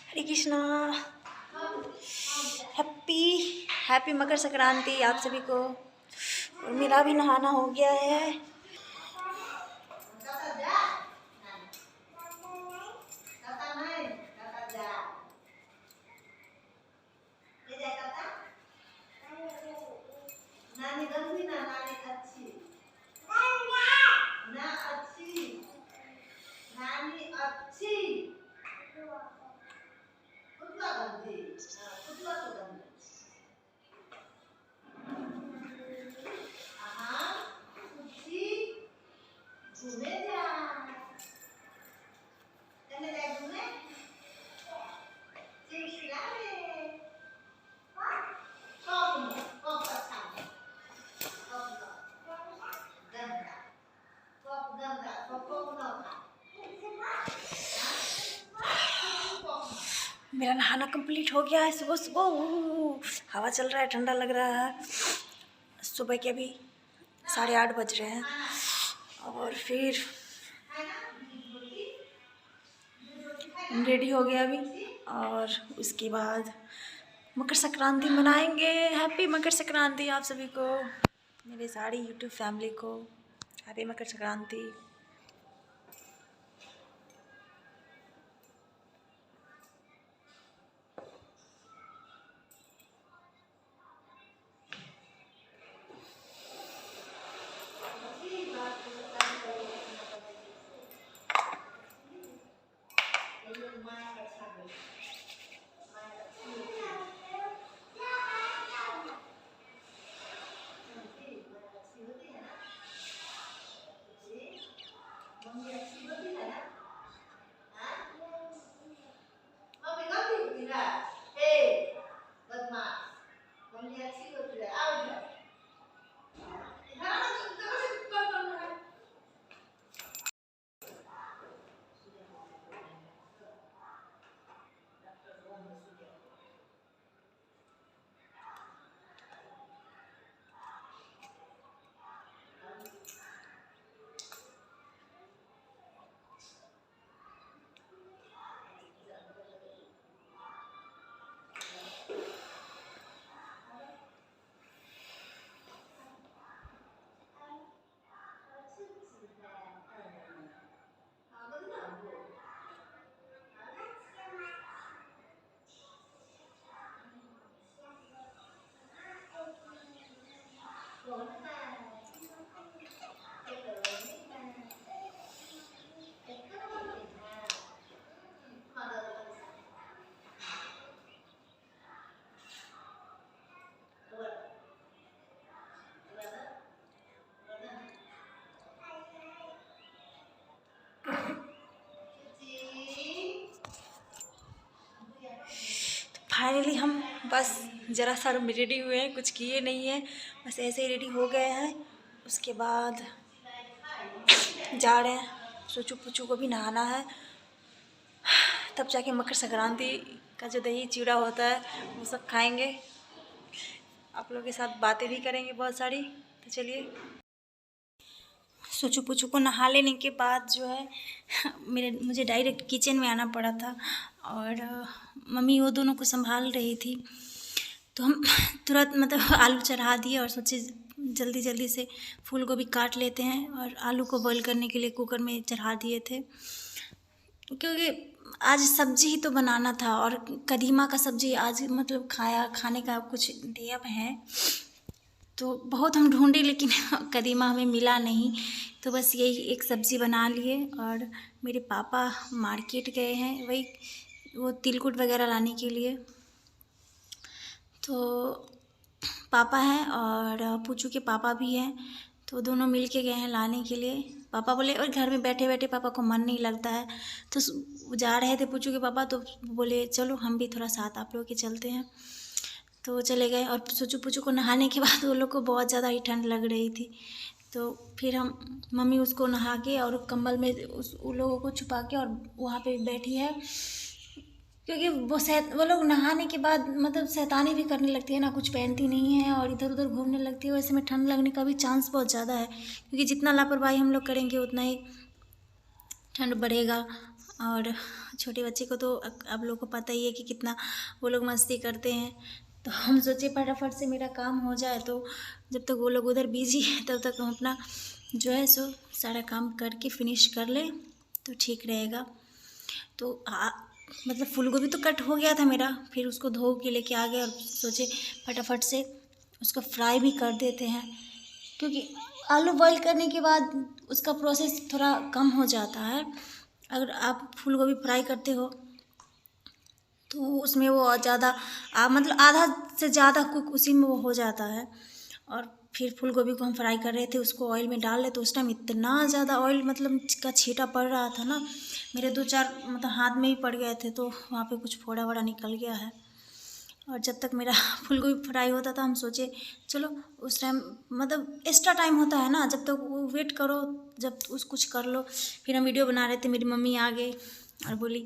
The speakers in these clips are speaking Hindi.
हरे कृष्णा। हैप्पी हैप्पी मकर संक्रांति आप सभी को। और मेरा भी नहाना हो गया है। मेरा नहाना कंप्लीट हो गया है। सुबह सुबह हवा चल रहा है, ठंडा लग रहा है। सुबह के अभी 8:30 बज रहे हैं। और फिर रेडी हो गया अभी। और उसके बाद मकर संक्रांति मनाएंगे। हैप्पी मकर संक्रांति आप सभी को, मेरे सारी यूट्यूब फैमिली को हैप्पी मकर संक्रांति। फाइनली हम बस ज़रा सा रेडी हुए हैं, कुछ किए नहीं हैं, बस ऐसे ही रेडी हो गए हैं। उसके बाद जा रहे हैं। सोचू पुचू को भी नहाना है, तब जाके मकर संक्रांति का जो दही चूड़ा होता है वो सब खाएंगे। आप लोगों के साथ बातें भी करेंगे बहुत सारी। तो चलिए। सोचू पुचू को नहा लेने के बाद जो है मुझे डायरेक्ट किचन में आना पड़ा था। और मम्मी वो दोनों को संभाल रही थी, तो हम तुरंत मतलब आलू चढ़ा दिए और सोचे जल्दी जल्दी से फूल गोभी काट लेते हैं और आलू को बॉईल करने के लिए कुकर में चढ़ा दिए थे, क्योंकि आज सब्जी ही तो बनाना था। और कदीमा का सब्जी आज मतलब खाने का कुछ नियम है, तो बहुत हम ढूंढे लेकिन कदीमा हमें मिला नहीं। तो बस यही एक सब्ज़ी बना लिए। और मेरे पापा मार्केट गए हैं वही वो तिलकुट वगैरह लाने के लिए। तो पापा हैं और पूछू के पापा भी हैं, तो दोनों मिल के गए हैं लाने के लिए। पापा बोले, और घर में बैठे बैठे पापा को मन नहीं लगता है, तो जा रहे थे पूछू के पापा, तो बोले चलो हम भी थोड़ा साथ आप लोग के चलते हैं। तो चले गए। और सोचू पुचू को नहाने के बाद वो लोग को बहुत ज़्यादा ही ठंड लग रही थी, तो फिर हम मम्मी उसको नहा के और कंबल में उन लोगों को छुपा के और वहाँ पे बैठी है, क्योंकि वो लोग नहाने के बाद मतलब शैतानी भी करने लगती है ना, कुछ पहनती नहीं है और इधर उधर घूमने लगती है। वैसे में ठंड लगने का भी चांस बहुत ज़्यादा है, क्योंकि जितना लापरवाही हम लोग करेंगे उतना ही ठंड बढ़ेगा। और छोटे बच्चे को तो आप लोगों को पता ही है कि कितना वो लोग मस्ती करते हैं। तो हम सोचे फटाफट से मेरा काम हो जाए, तो जब तक वो लोग उधर बिजी है तब तक हम अपना जो है सो सारा काम करके फिनिश कर लें तो ठीक रहेगा। तो मतलब फूल गोभी तो कट हो गया था मेरा, फिर उसको धो के लेके आ गए और सोचे फटाफट से उसको फ्राई भी कर देते हैं, क्योंकि आलू बॉईल करने के बाद उसका प्रोसेस थोड़ा कम हो जाता है। अगर आप फूल गोभी फ्राई करते हो तो उसमें वो ज़्यादा मतलब आधा से ज़्यादा कुक उसी में वो हो जाता है। और फिर फूल गोभी को हम फ्राई कर रहे थे, उसको ऑयल में डाल रहे तो उस टाइम इतना ज़्यादा ऑयल मतलब का छींटा पड़ रहा था ना, मेरे 2-4 मतलब हाथ में ही पड़ गए थे, तो वहाँ पे कुछ फोड़ा वोड़ा निकल गया है। और जब तक मेरा फूल गोभी फ्राई होता था हम सोचे चलो उस टाइम मतलब एक्स्ट्रा टाइम होता है ना, जब तक वो वेट करो, जब उस कुछ कर लो। फिर हम वीडियो बना रहे थे, मेरी मम्मी आ गई और बोली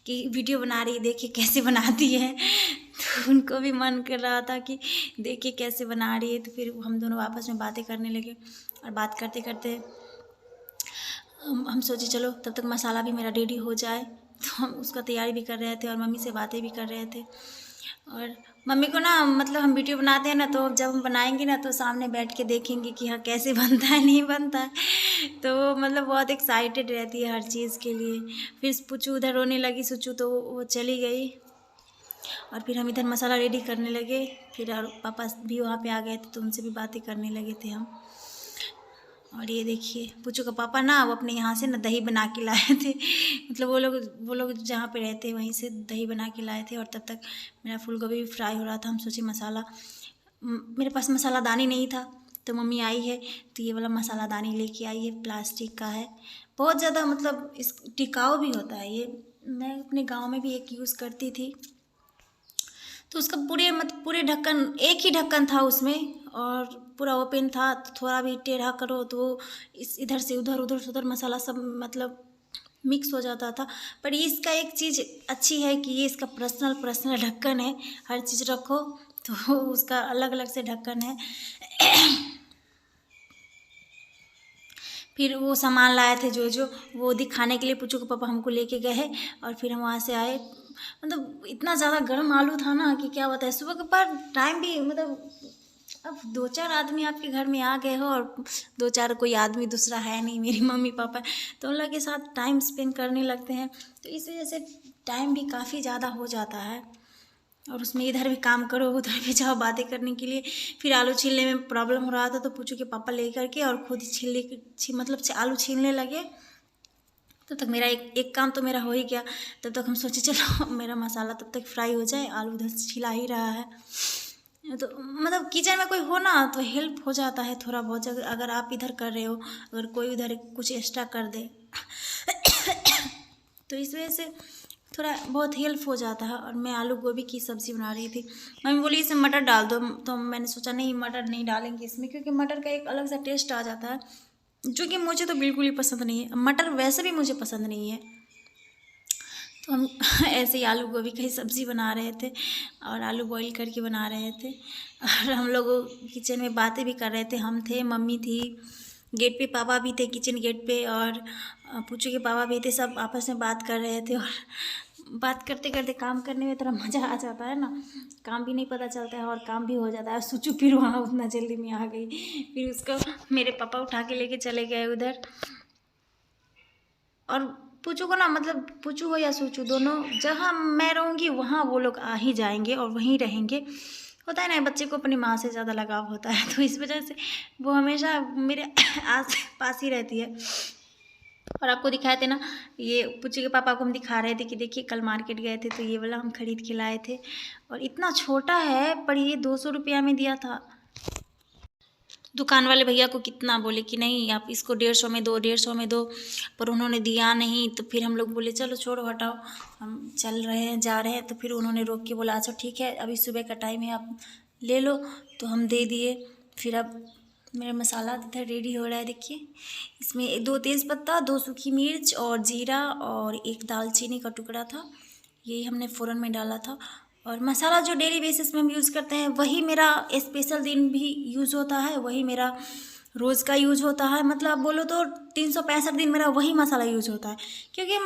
कि वीडियो बना रही है, देखिए कैसे बनाती है। तो उनको भी मन कर रहा था कि देखिए कैसे बना रही है। तो फिर हम दोनों आपस में बातें करने लगे और बात करते करते हम सोचे चलो तब तक मसाला भी मेरा रेडी हो जाए। तो हम उसका तैयारी भी कर रहे थे और मम्मी से बातें भी कर रहे थे। और मम्मी को ना मतलब हम वीडियो बनाते हैं ना, तो जब हम बनाएंगे ना तो सामने बैठ के देखेंगे कि हाँ कैसे बनता है नहीं बनता है, तो वो मतलब बहुत एक्साइटेड रहती है हर चीज़ के लिए। फिर पुचू उधर रोने लगी, सुचू, तो वो चली गई और फिर हम इधर मसाला रेडी करने लगे। फिर और पापा भी वहाँ पे आ गए थे तो उनसे भी बातें करने लगे थे हम। और ये देखिए पुचू का पापा ना वो अपने यहाँ से ना दही बना के लाए थे, मतलब वो लोग जहाँ पे रहते हैं वहीं से दही बना के लाए थे। और तब तक मेरा फूल गोभी भी फ्राई हो रहा था। हम सोचे मसाला मेरे पास मसालादानी नहीं था, तो मम्मी आई है तो ये वाला मसालादानी लेके आई है, प्लास्टिक का है, बहुत ज़्यादा मतलब इस टिकाऊ भी होता है ये। मैं अपने गाँव में भी एक यूज़ करती थी, तो उसका पूरे ढक्कन, एक ही ढक्कन था उसमें और पूरा ओपन था, तो थोड़ा भी टेढ़ा करो तो इस इधर से उधर, उधर से उधर मसाला सब मतलब मिक्स हो जाता था। पर इसका एक चीज़ अच्छी है कि ये इसका पर्सनल ढक्कन है, हर चीज़ रखो तो उसका अलग अलग से ढक्कन है। फिर वो सामान लाए थे जो वो दिखाने के लिए पुचू के पापा हमको लेके गए हैं। और फिर हम वहाँ से आए, मतलब इतना ज़्यादा गर्म आलू था ना कि क्या बताए। सुबह के पर टाइम भी मतलब अब 2-4 आदमी आपके घर में आ गए हो और 2-4 कोई आदमी दूसरा है नहीं, मेरी मम्मी पापा, तो उन लोग के साथ टाइम स्पेंड करने लगते हैं, तो इस वजह से टाइम भी काफ़ी ज़्यादा हो जाता है। और उसमें इधर भी काम करो उधर भी जाओ बातें करने के लिए। फिर आलू छीलने में प्रॉब्लम हो रहा था, तो पूछो कि पापा ले करके और खुद मतलब आलू छीलने लगे। तब तक मेरा एक काम तो मेरा हो ही गया। तब तक हम सोचे चलो मेरा मसाला तब तक फ्राई हो जाए, आलू उधर से छिला ही रहा है। तो मतलब किचन में कोई हो ना तो हेल्प हो जाता है थोड़ा बहुत। अगर आप इधर कर रहे हो, अगर कोई उधर कुछ एक्स्ट्रा कर दे तो इस वजह से थोड़ा बहुत हेल्प हो जाता है। और मैं आलू गोभी की सब्ज़ी बना रही थी, मम्मी बोली इसमें मटर डाल दो, तो मैंने सोचा नहीं मटर नहीं डालेंगे इसमें, क्योंकि मटर का एक अलग सा टेस्ट आ जाता है, जो कि मुझे तो बिल्कुल ही पसंद नहीं है। मटर वैसे भी मुझे पसंद नहीं है। तो हम ऐसे ही आलू गोभी की सब्ज़ी बना रहे थे और आलू बॉईल करके बना रहे थे। और हम लोग किचन में बातें भी कर रहे थे, हम थे, मम्मी थी, गेट पे पापा भी थे किचन गेट पे, और पूछो के पापा भी थे, सब आपस में बात कर रहे थे। और बात करते करते काम करने में थोड़ा मज़ा आ जाता है ना, काम भी नहीं पता चलता है और काम भी हो जाता है। सोचो फिर वहाँ उतना जल्दी में आ गई, फिर उसको मेरे पापा उठा के लेके चले गए उधर। और पूछू को ना मतलब पूछू हो या सूचू, दोनों जहाँ मैं रहूँगी वहाँ वो लोग आ ही जाएंगे और वहीं रहेंगे। होता है ना बच्चे को अपनी माँ से ज़्यादा लगाव होता है, तो इस वजह से वो हमेशा मेरे आस पास ही रहती है। और आपको दिखाए थे ना, ये पूछू के पापा को हम दिखा रहे थे कि देखिए कल मार्केट गए थे तो ये वाला हम खरीद के लाए थे। और इतना छोटा है पर ये 200 रुपया में दिया था। दुकान वाले भैया को कितना बोले कि नहीं आप इसको 150 में दो, 150 में दो, पर उन्होंने दिया नहीं। तो फिर हम लोग बोले चलो छोड़ो हटाओ, हम चल रहे हैं जा रहे हैं। तो फिर उन्होंने रोक के बोला अच्छा ठीक है अभी सुबह का टाइम है आप ले लो, तो हम दे दिए। फिर अब मेरा मसाला इधर रेडी हो रहा है, देखिए इसमें 2 तेज़पत्ता, 2 सूखी मिर्च और जीरा और 1 दालचीनी का टुकड़ा था, यही हमने फ़ोरन में डाला था। और मसाला जो डेली बेसिस में हम यूज़ करते हैं वही मेरा स्पेशल दिन भी यूज़ होता है, वही मेरा रोज़ का यूज होता है, मतलब बोलो तो 365 दिन मेरा वही मसाला यूज होता है, क्योंकि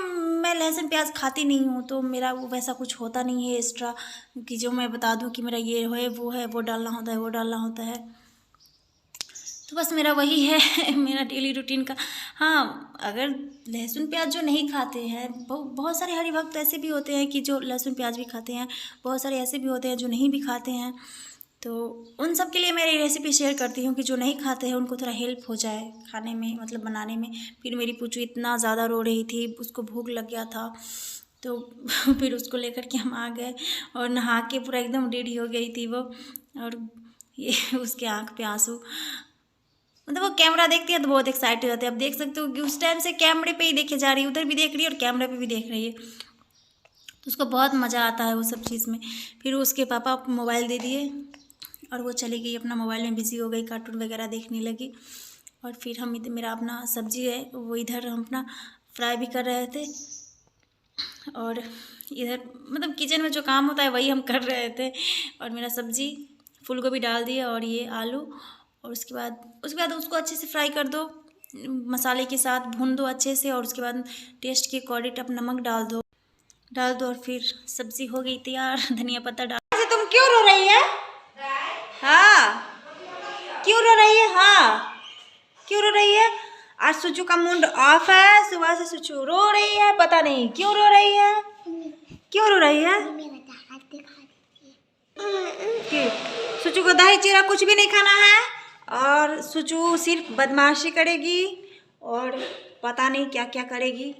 मैं लहसुन प्याज खाती नहीं हूँ, तो मेरा वो वैसा कुछ होता नहीं है एक्स्ट्रा कि जो मैं बता दूँ कि मेरा ये है वो डालना होता है, वो डालना होता है। तो बस मेरा वही है मेरा डेली रूटीन का। हाँ, अगर लहसुन प्याज जो नहीं खाते हैं, बहुत सारे हरि भक्त ऐसे भी होते हैं कि जो लहसुन प्याज भी खाते हैं, बहुत सारे ऐसे भी होते हैं जो नहीं भी खाते हैं। तो उन सब के लिए मैं ये रेसिपी शेयर करती हूँ कि जो नहीं खाते हैं उनको थोड़ा हेल्प हो जाए खाने में, मतलब बनाने में। फिर मेरी पूछू इतना ज़्यादा रो रही थी, उसको भूख लग गया था, तो फिर उसको लेकर के हम आ गए और नहा के पूरा एकदम रेडी हो गई थी वो। और ये उसके आँख पे आंसू, मतलब वो कैमरा देखती है तो बहुत एक्साइटेड हो जाती है। अब देख सकते हो कि उस टाइम से कैमरे पे ही देखे जा रही है, उधर भी देख रही है और कैमरे पे भी देख रही है, तो उसको बहुत मज़ा आता है वो सब चीज़ में। फिर उसके पापा मोबाइल दे दिए और वो चली गई, अपना मोबाइल में बिज़ी हो गई, कार्टून वगैरह देखने लगी। और फिर हम इधर, मेरा अपना सब्जी है वो इधर हम अपना फ्राई भी कर रहे थे, और इधर मतलब किचन में जो काम होता है वही हम कर रहे थे। और मेरा सब्जी फूल गोभी डाल दिया और ये आलू, और उसके बाद उसको अच्छे से फ्राई कर दो, मसाले के साथ भून दो अच्छे से, और उसके बाद टेस्ट के अकॉर्डिंग आप नमक डाल दो और फिर सब्जी हो गई तैयार। धनिया पत्ता डाल। तुम क्यों रो रही है? हाँ, क्यों रो रही है? हाँ, क्यों रो रही है? आज सुचू का मूड ऑफ है, सुबह से सुचू रो रही है, पता नहीं क्यों रो रही है। क्यों रो रही है? कि सुचू को दही चीरा कुछ भी नहीं खाना है, और सुचू सिर्फ बदमाशी करेगी और पता नहीं क्या क्या करेगी।